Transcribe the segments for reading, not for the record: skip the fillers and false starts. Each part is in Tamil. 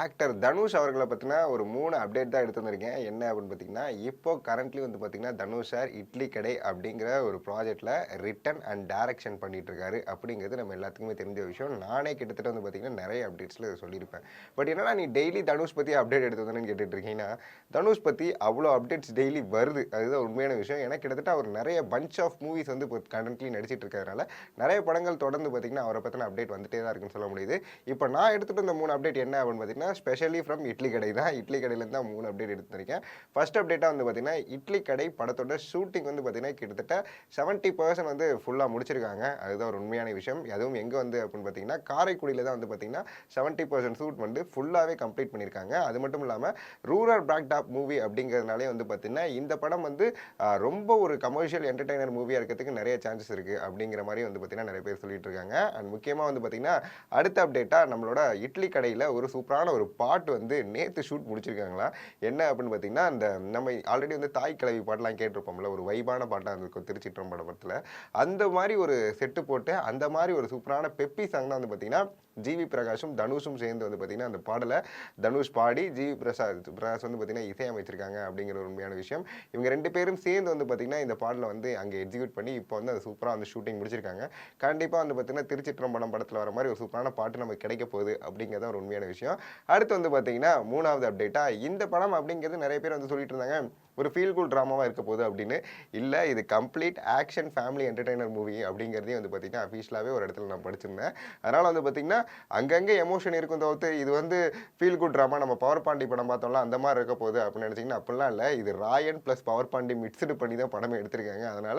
ஆக்டர் தனுஷ் அவர்கள பத்தின ஒரு 3 அப்டேட் தான் எடுத்து வந்திருக்கேன். என்ன அப்படின்னு பார்த்தீங்கன்னா, இப்போ கரண்ட்லி வந்து பார்த்தீங்கன்னா, தனுஷ் சார் இட்லி கடை அப்படிங்கிற ஒரு ப்ராஜெக்ட்ல ரிட்டன் அண்ட் டைரக்ஷன் பண்ணிட்டு இருக்காரு. அப்படிங்கிறது நம்ம எல்லாத்துக்குமே தெரிஞ்ச விஷயம். நானே கிட்டத்தட்ட வந்து பார்த்தீங்கன்னா, நெறைய அப்டேட்ஸ்ல இத சொல்லியிருப்பேன். பட் என்னடா நீ டெய்லி தனுஷ் பத்தி அப்டேட் எடுத்து வந்தேன்னு கேட்டுட்டு இருக்கீங்கன்னா, தனுஷ் பத்தி அவ்வளோ அப்டேட்ஸ் டெய்லி வருது. அதுதான் உண்மையான விஷயம். ஏன்னா கிட்டத்தட்ட அவர் நெறைய பஞ்ச் ஆஃப் மூவிஸ் வந்து இப்போ கரண்ட்லி நடிச்சிட்டு இருக்கிறதுனால, நெறைய படங்கள் தொடர்ந்து பார்த்தீங்கன்னா, அவர பத்தின அப்டேட் வந்துட்டே தான் இருக்குன்னு சொல்ல முடியுது. இப்ப நான் எடுத்துட்டு வந்த 3 அப்டேட் என்ன அப்படின்னு பார்த்தீங்கன்னா, ஸ்பெஷலி ஃப்ரம் இட்லி கடை தான். இட்லி கடையிலேருந்து தான் 3 அப்டேட் எடுத்து வந்திருக்கேன். ஃபர்ஸ்ட் அப்டேட்டா வந்து பார்த்தீங்கன்னா, இட்லி கடை படத்தோட ஷூட்டிங் வந்து பார்த்தீங்கன்னா, கிட்டத்தட்ட 70% வந்து ஃபுல்லா முடிச்சிருக்காங்க. அதுதான் ஒரு உண்மையான விஷயம். அதுவும் எங்க வந்து அப்படின்னு பார்த்தீங்கன்னா, காரைக்குடியில தான் வந்து பார்த்தீங்கன்னா, 70% ஷூட் வந்து ஃபுல்லாவே கம்ப்ளீட் பண்ணியிருக்காங்க. அது மட்டும் இல்லாம ரூரல் பேக்டாப் மூவி அப்படிங்கிறதுனாலே வந்து பார்த்தீங்கன்னா, இந்த படம் வந்து ரொம்ப ஒரு கமர்ஷியல் என்டர்டெய்னர் மூவியா இருக்கிறதுக்கு நெறைய சான்சஸ் இருக்கு அப்படிங்கிற மாரி வந்து பார்த்தீங்கன்னா, நெறைய பேர் சொல்லிட்டு இருக்காங்க. அண்ட் முக்கியமா வந்து பார்த்தீங்கன்னா, அடுத்த அப்டேட்டா நம்மளோட இட்லி கடையில ஒரு சூப்பரான ஒரு பாட்டு வந்து நேத்து ஷூட் முடிச்சிருக்காங்களாம். என்ன அப்படின்னு பார்த்தீங்கன்னா, அந்த நம்ம ஆல்ரெடி வந்து தாய் கிழவி பாட்டுலாம் கேட்டிருப்போம்ல. ஒரு வைபான பாட்டா இருந்திருக்கும் திருச்சிற்றம்பலம் படத்துல. அந்த மாரி ஒரு செட்டு போட்டு, அந்த மாரி ஒரு சூப்பரான பெப்பி சாங் தான் வந்து பார்த்தீங்கன்னா, ஜிவி பிரகாஷும், தனுஷும் சேர்ந்து வந்து பார்த்தீங்கன்னா, அந்த பாடல தனுஷ் பாடி, ஜிவி பிரகாஷ் வந்து பார்த்தீங்கன்னா, இசையமைச்சிருக்காங்க அப்படிங்கிற ஒரு உண்மையான விஷயம். இவங்க 2 பேரும் சேர்ந்து வந்து பார்த்தீங்கன்னா, இந்த பாடல வந்து அங்க எக்ஸிக்யூட் பண்ணி, இப்போ வந்து அது சூப்பரா வந்து ஷூட்டிங் முடிச்சிருக்காங்க. கண்டிப்பா வந்து பார்த்தீங்கன்னா, திருச்சிற்றம்பலம் படத்துல வர மாரி ஒரு சூப்பரான பாட்டு நமக்கு கிடைக்க போகுது அப்படிங்கிறது ஒரு உண்மையான விஷயம். அடுத்து வந்து பார்த்தீங்கன்னா, 3வது அப்டேட்டா இந்த படம் அப்படிங்கிறது நெறைய பேர் வந்து சொல்லிட்டு இருந்தாங்க. ஒரு ஃபீல் குட் டிராமாவா இருக்க போகுது அப்படின்னு. இல்ல இது complete action family entertainer movie அப்படிங்கிறதையும் வந்து பார்த்தீங்கன்னா, அஃபிஷியலாவே ஒரு இடத்துல நான் படிச்சிருந்தேன். அதனால வந்து பார்த்தீங்கன்னா, அங்கங்க எமோஷன் இருக்கும் தவிர்த்து இது வந்து ஃபீல் குட் டிராமா நம்ம பவர் பாண்டி படம் பார்த்தோம்ல அந்த மாரி இருக்க போகுது அப்படின்னு நினைச்சீங்கன்னா, அப்படிலாம் இல்ல. இது Raayan plus power Paandi mixed பண்ணி தான் படமே எடுத்திருக்காங்க. அதனால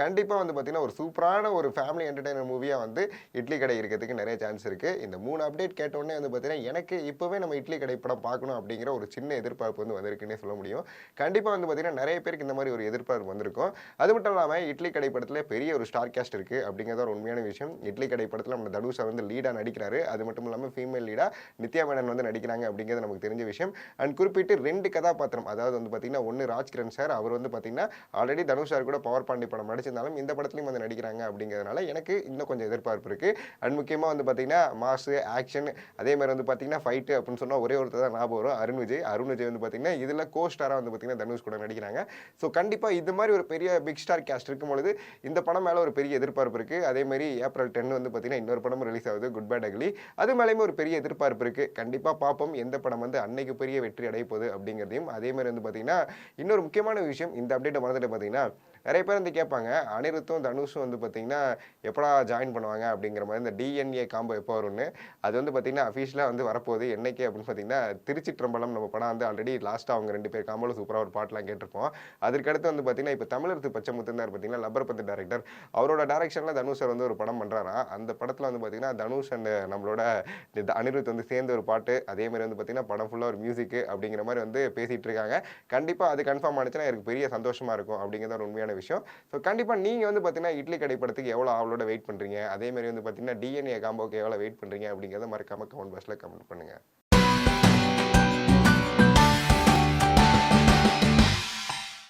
கண்டிப்பா வந்து பார்த்தீங்கன்னா, ஒரு சூப்பரான ஒரு ஃபேமிலி என்டர்டெய்னர் மூவியா வந்து இட்லி கடை இருக்கிறதுக்கு நெறைய சான்ஸ் இருக்கு. இந்த 3 அப்டேட் கேட்ட உடனே வந்து பார்த்தீங்கன்னா, எனக்கு இப்பவே நம்ம இட்லி கடை படம் பார்க்கணும் அப்படிங்கிற ஒரு சின்ன எதிர்பார்ப்பு வந்து வந்திருக்குன்னே சொல்ல முடியும். கண்டிப்பா வந்து பார்த்தீங்கன்னா, நெறைய பேருக்கு இந்த மாரி ஒரு எதிர்பார்ப்பு வந்திருக்கும். அது மட்டும் இல்லாம இட்லி கடை படத்துல பெரிய ஒரு ஸ்டார் காஸ்ட் இருக்கு அப்படிங்கிறது ஒரு உண்மையான விஷயம். இட்லி கடை படத்துல நம்ம தனுஷ் சார் வந்து லீடா நடிக்கிறாரு. அது மட்டும் இல்லாம ஃபீமேல் லீடா நித்யா மேனன் வந்து நடிக்கிறாங்க அப்படிங்கிறது நமக்கு தெரிஞ்ச விஷயம். அண்ட் குறிப்பிட்டு 2 கதாபாத்திரம் அதாவது வந்து பார்த்தீங்கன்னா, ஒண்ணு ராஜ்கிரண் சார் அவர் வந்து பார்த்தீங்கன்னா, ஆல்ரெடி தனுஷ் சார் கூட பவர் பாண்டி படம் நடிச்சிருந்தாலும் இந்த படத்துலயும் வந்து நடிக்கிறாங்க அப்படிங்கிறதுனால எனக்கு இன்னும் கொஞ்சம் எதிர்பார்ப்பு இருக்கு. அண்ட் முக்கியமா வந்து பார்த்தீங்கன்னா, மாஸு, ஆக்ஷன் அதே மாரி வந்து பார்த்தீங்கன்னா, ஃபைட் அப்படின்னு சொன்னா ஒரே ஒருத்தர் தான் ஞாபகம் வரும். அருண் விஜய். அருண் விஜய் வந்து பார்த்தீங்கன்னா, இதுல கோ ஸ்டாரா வந்து பார்த்தீங்கன்னா, தனுஷ் கூட நடிக்கிறாங்க. ஸோ கண்டிப்பா இது மாரி ஒரு பெரிய பிக் ஸ்டார் காஸ்ட் இருக்கும்பொழுது, இந்த படம் மேல ஒரு பெரிய எதிர்பார்ப்பு இருக்கு. அதே மாரி ஏப்ரல் 10 வந்து பார்த்தீங்கன்னா, இன்னொரு படம் ரிலீஸ் ஆகுது. Good bad ugly. அது மேலயுமே ஒரு பெரிய எதிர்பார்ப்பு இருக்கு. கண்டிப்பா பார்ப்போம். எந்த படம் வந்து அன்னைக்கு பெரிய வெற்றி அடைய போகுது அப்படிங்கிறதையும். அதே மாரி வந்து பார்த்தீங்கன்னா, இன்னொரு முக்கியமான விஷயம் இந்த அப்டேட்ட மறந்துட்டு பார்த்தீங்கன்னா, நெறைய பேர் வந்து கேட்பாங்க. அனிருத்தும், தனுஷும் வந்து பார்த்தீங்கன்னா, எப்படா ஜாயின் பண்ணுவாங்க அப்படிங்கிற மாரி இந்த டிஎன்ஏ காம்போ எப்போ வரும்னு. அது வந்து பார்த்தீங்கன்னா, அஃபிஷியலா வந்து வரப்போகுது. என்னைக்கு அப்படின்னு பார்த்தீங்கன்னா, திருச்சிற்றம்பலம் நம்ம படம் வந்து ஆல்ரெடி லாஸ்ட்டா அவங்க 2 பேர் காம்போல சூப்பரா ஒரு பாட்டுலாம் கேட்டிருப்போம். அதற்கடுத்து வந்து பார்த்தீங்கன்னா, இப்ப தமிழரசு பச்சமுத்து இருந்தாரு பார்த்தீங்களா, லப்பர் பந்து டைரக்டர். அவரோட டைரக்ஷன்ல தனுஷ் சார் வந்து ஒரு படம் பண்றாராம். அந்த படத்துல வந்து பார்த்தீங்கன்னா, தனுஷ் அண்ட் நம்மளோட அனிருத் வந்து சேர்ந்து ஒரு பாட்டு, அதே மாரி வந்து பார்த்தீங்கன்னா, படம் ஃபுல்லா ஒரு மியூசிக் அப்படிங்கிற மாரி வந்து பேசிட்டு இருக்காங்க. கண்டிப்பா அது கன்ஃபார்ம் ஆனுச்சுன்னா எனக்கு பெரிய சந்தோஷமா இருக்கும் அப்படிங்கிறது ஒரு உண்மையான விஷயம். ஸோ கண்டிப்பா நீங்க வந்து பார்த்தீங்கன்னா, இட்லி கடை படத்துக்கு எவ்வளோ ஆவலோட வெயிட் பண்றீங்க? அதே மாரி வந்து பார்த்தீங்கன்னா, டிஎன்ஏ காம்போக்கு எவ்வளோ வெயிட் பண்றீங்க? அப்படிங்கிறத மறக்காம கமெண்ட் பாக்ஸ்ல கமெண்ட் பண்ணுங்க.